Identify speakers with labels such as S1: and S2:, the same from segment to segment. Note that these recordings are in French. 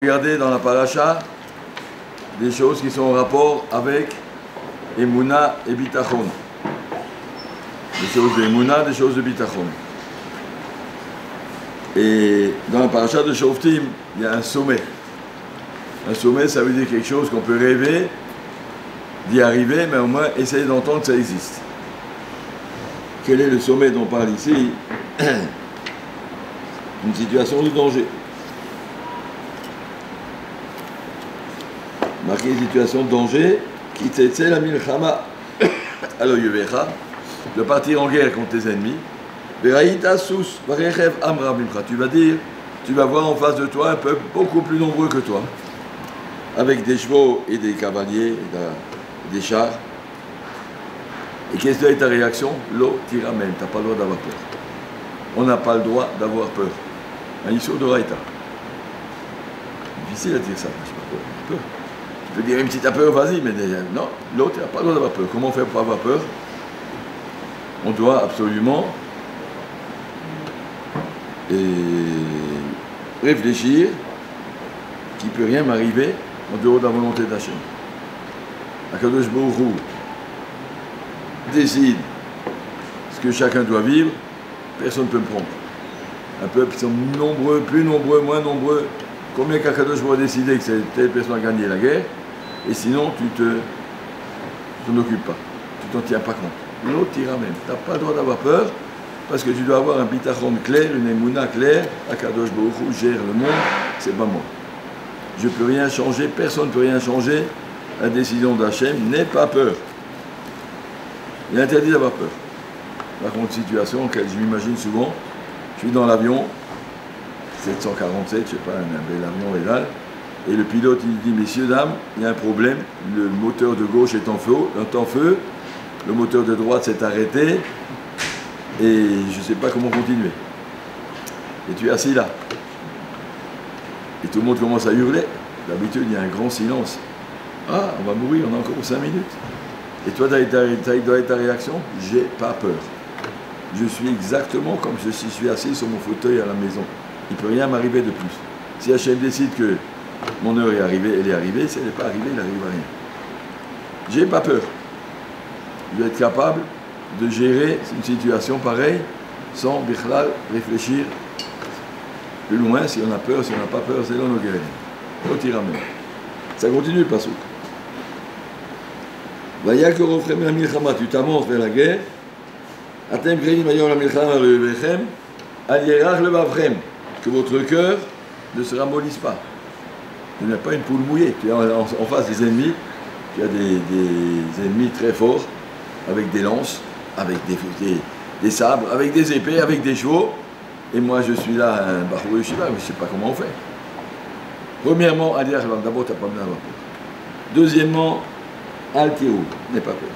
S1: Regardez dans la paracha des choses qui sont en rapport avec Emouna et Bitachon. Des choses de Emouna, des choses de Bitachon. Et dans la paracha de Shoftim, il y a un sommet. Un sommet, ça veut dire quelque chose qu'on peut rêver d'y arriver, mais au moins essayer d'entendre que ça existe. Quel est le sommet dont on parle ici? Une situation de danger. Marqué situation de danger, qui t'était la milchama, alors yuvecha, de partir en guerre contre tes ennemis. Veraïta sous, varechev amra bimcha. Tu vas dire, tu vas voir en face de toi un peuple beaucoup plus nombreux que toi, avec des chevaux et des cavaliers, et des chars. Et qu'est-ce que est ta réaction? L'eau tira même, tu n'as pas le droit d'avoir peur. On n'a pas le droit d'avoir peur. Un issur de raïta. Difficile à dire ça, je n'ai pas peur. Tu peux dire, même si tu as peur, vas-y, mais non, l'autre, tu n'as pas le droit d'avoir peur. Comment faire pour avoir peur? On doit absolument réfléchir qu'il ne peut rien m'arriver en dehors de la volonté d'Hachem. Akadosh Baruch Hu décide ce que chacun doit vivre, personne ne peut me prendre. Un peuple qui sont nombreux, plus nombreux, moins nombreux. Combien qu'Akadosh Baruch Hu a décidé que telle personne a gagné la guerre, et sinon tu t'en occupes pas, tu t'en tiens pas compte. L'autre tira même. Tu n'as pas le droit d'avoir peur, parce que tu dois avoir un bitachon clair, une émouna claire. Akadosh Baruch Hu gère le monde, c'est pas moi. Je ne peux rien changer, personne ne peut rien changer. La décision d'Hachem, n'aie pas peur. Il est interdit d'avoir peur. Par contre, situation auquel je m'imagine souvent, je suis dans l'avion, 747, je ne sais pas, un bel avion est là, et le pilote il dit, messieurs, dames, il y a un problème, le moteur de gauche est en feu, le moteur de droite s'est arrêté, et je ne sais pas comment continuer. Et tu es assis là. Et tout le monde commence à hurler. D'habitude, il y a un grand silence. Ah, on va mourir, on a encore 5 minutes. Et toi, ta réaction? J'ai pas peur. Je suis exactement comme je suis assis sur mon fauteuil à la maison. Il ne peut rien m'arriver de plus. Si Hachem décide que mon heure est arrivée, elle est arrivée. Si elle n'est pas arrivée, il n'arrive à rien. J'ai pas peur. Je dois être capable de gérer une situation pareille sans bichlal réfléchir plus loin si on a peur, si on n'a pas peur, c'est là nos guerriers. Ça continue, pas souk. Tu t'avances vers la guerre. Que votre cœur ne se ramollisse pas. Tu n'es pas une poule mouillée. Tu es en face des ennemis. Tu as des ennemis très forts, avec des lances, avec des sabres, avec des épées, avec des chevaux. Et moi, je suis là, un Bachour Yeshiva, mais je ne sais pas comment on fait. Premièrement, d'abord, tu n'as pas besoin d'avoir peur. Deuxièmement, Al Tirou, n'aie pas peur.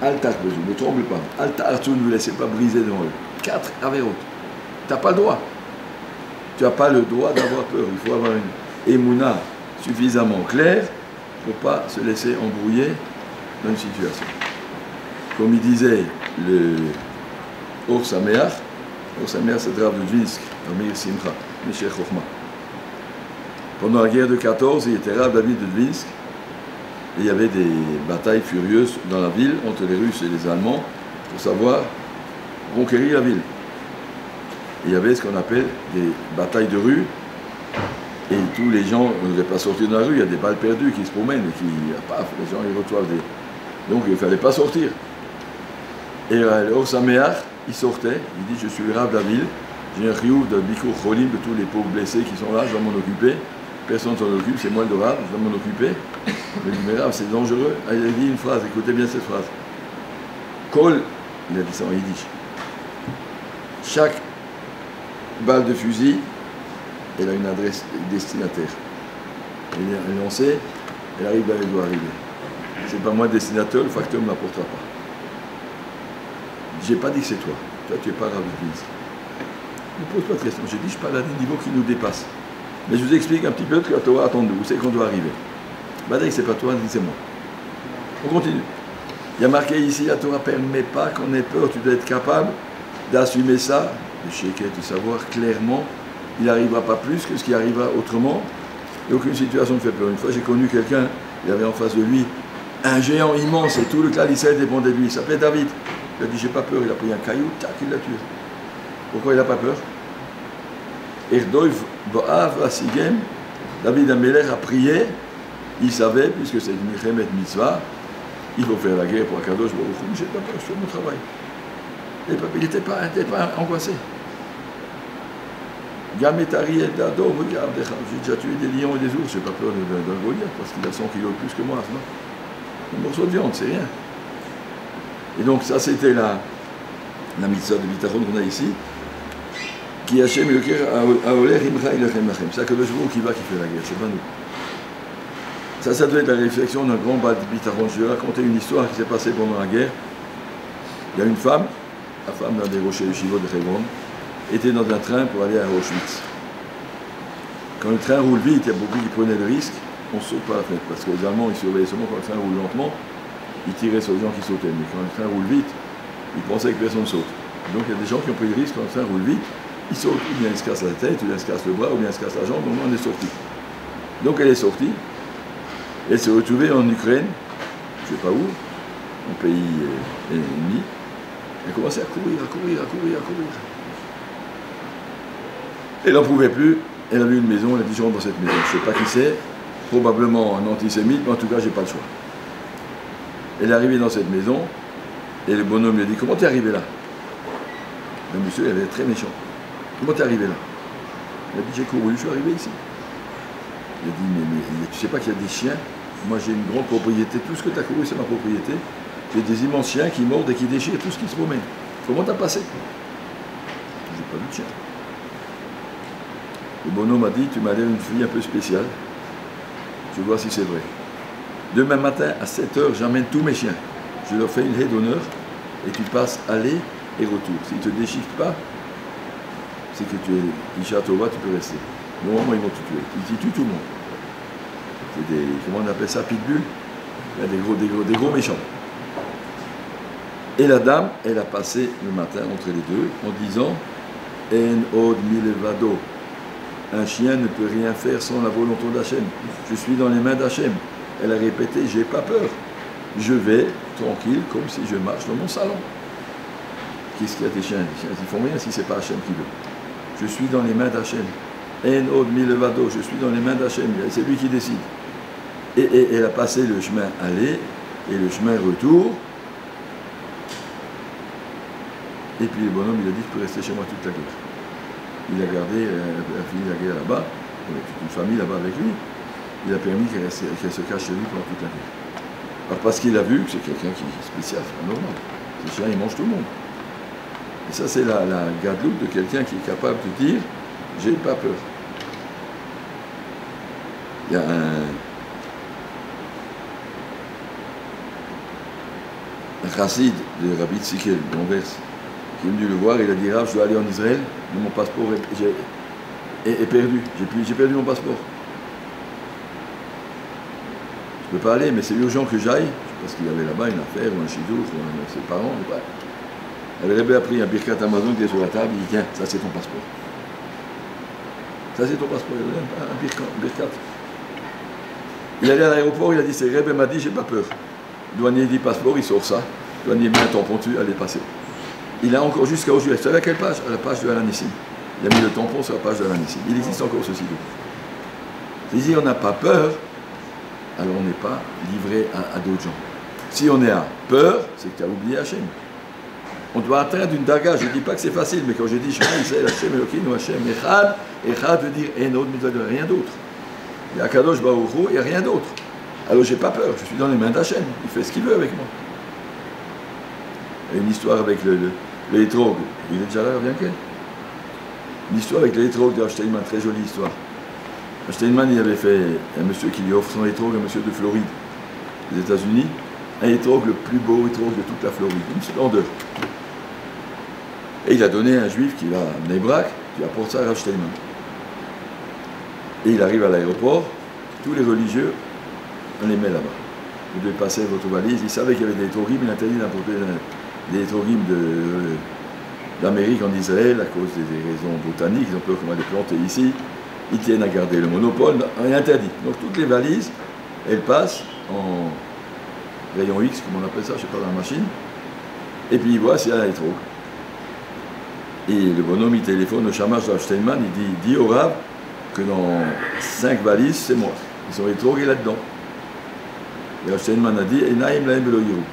S1: Al Tarbezu, ne tremble pas. Al Tartu, ne vous laissez pas briser devant eux. 4 Averot. Tu n'as pas le droit. Tu n'as pas le droit d'avoir peur. Il faut avoir une émouna suffisamment claire pour ne pas se laisser embrouiller dans une situation. Comme il disait le Or Sameach, c'est le Rav de Dvinsk, Amir Simcha, Meshech Chochma. Pendant la guerre de 14, il était Rav David de Dvinsk, et il y avait des batailles furieuses dans la ville entre les Russes et les Allemands pour savoir conquérir la ville. Et il y avait ce qu'on appelle des batailles de rue, et tous les gens ne devaient pas sortir de la rue, il y a des balles perdues qui se promènent et qui, paf, les gens ils reçoivent des... Donc il ne fallait pas sortir. Et le Sameach, il sortait, il dit, je suis le Rav de la ville, j'ai un riouf de Bikur Cholim, de tous les pauvres blessés qui sont là, je dois m'en occuper. Personne ne s'en occupe, c'est moi le Rav, je dois m'en occuper. Il dit, mais Rav, c'est dangereux. Ah, il a dit une phrase, écoutez bien cette phrase. Kol, il a dit ça en yiddish. Chaque balle de fusil, elle a une adresse destinataire. Elle est lancée, elle arrive là où elle doit arriver. C'est pas moi le destinataire, le facteur ne me l'apportera pas. J'ai pas dit que c'est toi. Toi, tu n'es pas Rav de Dvinsk. Ne pose pas de questions. J'ai dit, je parle à des niveaux qui nous dépassent. Mais je vous explique un petit peu ce que la Torah attend de nous. Où c'est qu'on doit arriver. Bah, dès que c'est pas toi, c'est moi. On continue. Il y a marqué ici, la Torah ne permet pas qu'on ait peur. Tu dois être capable d'assumer ça, de checker, de savoir clairement, il n'arrivera pas plus que ce qui arrivera autrement. Et aucune situation ne fait peur. Une fois, j'ai connu quelqu'un, il avait en face de lui un géant immense et tout le clan d'Israël dépendait de lui. Il s'appelait David. Il a dit, j'ai pas peur. Il a pris un caillou, tac, il l'a tué. Pourquoi il n'a pas peur? David Améler a prié. Il savait, puisque c'est une Milchemet Mitzvah, il faut faire la guerre pour Akadosh Baruch Hu. J'ai pas peur, je fais mon travail. Et il n'était pas angoissé. Gametari et Dado, regarde, j'ai déjà tué des lions et des ours, j'ai pas peur d'un Goliath parce qu'il a 100 kilos de plus que moi. Non, un morceau de viande, c'est rien. Et donc, ça, c'était la mitzvah de Bitachon qu'on a ici. Qui Hachem Yoker Aoler Imra Ilechem Lachem. C'est Akadosh Baruch Hu qui fait la guerre, c'est pas nous. Ça doit être la réflexion d'un grand bal de Bitachon. Je vais raconter une histoire qui s'est passée pendant la guerre. Il y a une femme, la femme d'un des rochers du Shivot de Hebron, était dans un train pour aller à Auschwitz. Quand le train roule vite, il y a beaucoup qui prenaient le risque, on ne saute pas la fenêtre, parce que les Allemands, ils surveillaient seulement quand le train roule lentement, ils tiraient sur les gens qui sautaient. Mais quand le train roule vite, ils pensaient que personne saute. Donc il y a des gens qui ont pris le risque, quand le train roule vite, ils sautent, ou bien ils se cassent la tête, ou bien ils se cassent le bras, ou bien ils se cassent la jambe, au moins on est sorti. Donc elle est sortie, elle s'est retrouvée en Ukraine, je ne sais pas où, en pays ennemi, elle a commencé à courir. Elle n'en pouvait plus, elle a vu une maison, elle a dit je rentre dans cette maison. Je ne sais pas qui c'est, probablement un antisémite, mais en tout cas, j'ai pas le choix. Elle est arrivée dans cette maison, et le bonhomme lui a dit comment t'es arrivé là? Le monsieur, il avait très méchant. Comment t'es arrivé là? Il a dit j'ai couru, je suis arrivé ici. Il a dit mais tu sais pas qu'il y a des chiens? Moi j'ai une grande propriété, tout ce que tu as couru c'est ma propriété. J'ai des immenses chiens qui mordent et qui déchirent tout ce qui se promène. Comment t'as passé? J'ai pas vu de chien. Le bonhomme a dit, tu m'as l'air une fille un peu spéciale. Je vois si c'est vrai. Demain matin, à 7h, j'emmène tous mes chiens. Je leur fais une haie d'honneur et tu passes aller et retour. S'ils ne te déchiffrent pas, c'est que tu es Isha Tova, tu peux rester. Normalement, ils vont te tuer. Ils tuent tout le monde. C'est des, comment on appelle ça, pitbull? Il y a des gros méchants. Et la dame, elle a passé le matin entre les deux en disant En od milevado. Un chien ne peut rien faire sans la volonté d'Hachem. Je suis dans les mains d'Hachem. Elle a répété, j'ai pas peur. Je vais tranquille comme si je marche dans mon salon. Qu'est-ce qu'il y a des chiens? Les chiens, ils font rien si c'est pas Hachem qui veut. Je suis dans les mains d'Hachem. En od milevado, je suis dans les mains d'Hachem. C'est lui qui décide. Et elle a passé le chemin aller et le chemin retour. Et puis le bonhomme, il a dit, je peux rester chez moi toute la guerre. Il a gardé, a fini la guerre là-bas, avec toute une famille là-bas avec lui. Il a permis qu'elle se cache chez lui pendant toute la guerre. Alors parce qu'il a vu que c'est quelqu'un qui est spécial, c'est pas normal. Ces chiens, ils mangent tout le monde. Et ça, c'est la gadloute de quelqu'un qui est capable de dire, j'ai pas peur. Il y a un chassid de Rabbi Tzikel, d'Anvers, qui est venu le voir, il a dit, je dois aller en Israël, mais mon passeport est perdu. J'ai perdu mon passeport. Je ne peux pas aller, mais c'est urgent que j'aille, parce qu'il y avait là-bas une affaire, ou un chidour, ou ses parents. Le Rebbe a pris un birkat Amazon qui est sur la table, il dit, tiens, ça c'est ton passeport. Ça c'est ton passeport, il a donné un birkat. Il est allé à l'aéroport, il a dit, c'est Rebbe m'a dit, j'ai pas peur. Le douanier dit passeport, il sort ça. Le douanier met un tampon dessus, allez passer. Il a encore jusqu'à aujourd'hui. Vous savez à quelle page? À la page de Alain Nissim. Il a mis le tampon sur la page de Alain Nissim. Il existe encore ceci. Si on n'a pas peur, alors on n'est pas livré à d'autres gens. Si on est à peur, c'est que tu as oublié Hachem. On doit atteindre une daga. Je ne dis pas que c'est facile, mais quand je dis Shema Yisrael Hachem Elokeinu Hachem Echad, Echad veut dire Enod, mais rien d'autre. Il y a Kadosh Baruch Hu, il n'y a rien d'autre. Alors j'ai pas peur, je suis dans les mains d'Hachem. Il fait ce qu'il veut avec moi. Il y a une histoire avec l'étrog. Il est déjà là, bien qu'elle. Une histoire avec l'étrog de Steinman, très jolie histoire. Steinman, il avait fait un monsieur qui lui offre son étrog, un monsieur de Floride, des États-Unis, un étrog, le plus beau étrog de toute la Floride, une splendeur. Et il a donné à un juif qui va à Nebrak, qui apporte ça à Rav Steinman. Et il arrive à l'aéroport, tous les religieux, on les met là-bas. Vous devez passer votre valise. Il savait qu'il y avait des étrogim, il a interdit d'importer des étrogim d'Amérique en Israël à cause des raisons botaniques, ils ont peur qu'on va les planter ici. ils tiennent à garder le monopole, est interdit. Donc toutes les valises, elles passent en rayon X, comme on appelle ça, je ne sais pas, dans la machine, et puis ils voient s'il y a un étrog. Et le bonhomme, il téléphone au chamash de Steinman, il dit au Rav que dans 5 valises, c'est moi. Ils sont étrogués là-dedans. Et Steinman a dit, Enaim lahem velo yiru.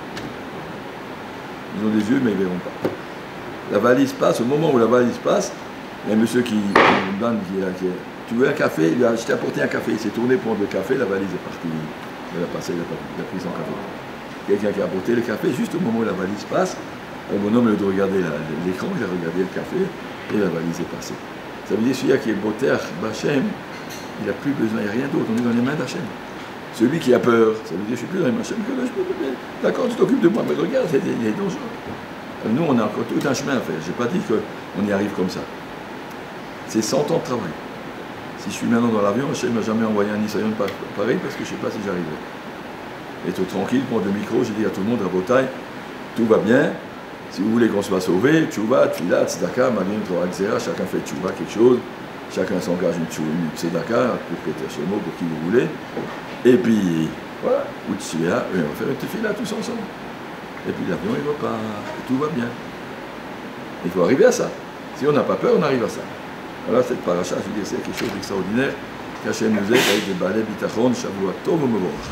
S1: Ils ont des yeux, mais ils ne verront pas. La valise passe, au moment où la valise passe, il y a un monsieur qui me donne, tu veux un café? Je t'ai apporté un café. Il s'est tourné pour le café, la valise est partie. Il a passé, il a pris son café. Quelqu'un qui a apporté le café, juste au moment où la valise passe, le bonhomme, au lieu de regarder l'écran, il a regardé le café et la valise est passée. Ça veut dire celui qui est Boter, Bachem, il n'a plus besoin, il n'y a rien d'autre, on est dans les mains d'Hachem. Celui qui a peur, ça veut dire je ne suis plus dans les mains d'Hachem, d'accord, tu t'occupes de moi, mais regarde, il est dangereux. Nous, on a encore tout un chemin à faire. Je n'ai pas dit qu'on y arrive comme ça. C'est 100 ans de travail. Si je suis maintenant dans l'avion, Hachem ne m'a jamais envoyé un Nisayon pareil parce que je ne sais pas si j'arriverai. Et tout tranquille, prends le micro, j'ai dit à tout le monde, à Botaï, tout va bien. Si vous voulez qu'on soit sauvé, Tchouva, Tfila, Tzedaka, Magin, Torah, Xera, chacun fait Tchouva quelque chose, chacun s'engage une Tzedaka, pour Peter Shemo, pour qui vous voulez. Et puis, voilà, ou Tchila, on va faire une Tfila tous ensemble. Et puis l'avion, il repart, et tout va bien. Il faut arriver à ça. Si on n'a pas peur, on arrive à ça. Voilà, cette paracha, je veux dire, c'est quelque chose d'extraordinaire qu'Hachem nous aide avec des balais bitachon, Shavua Tov, Mevorach.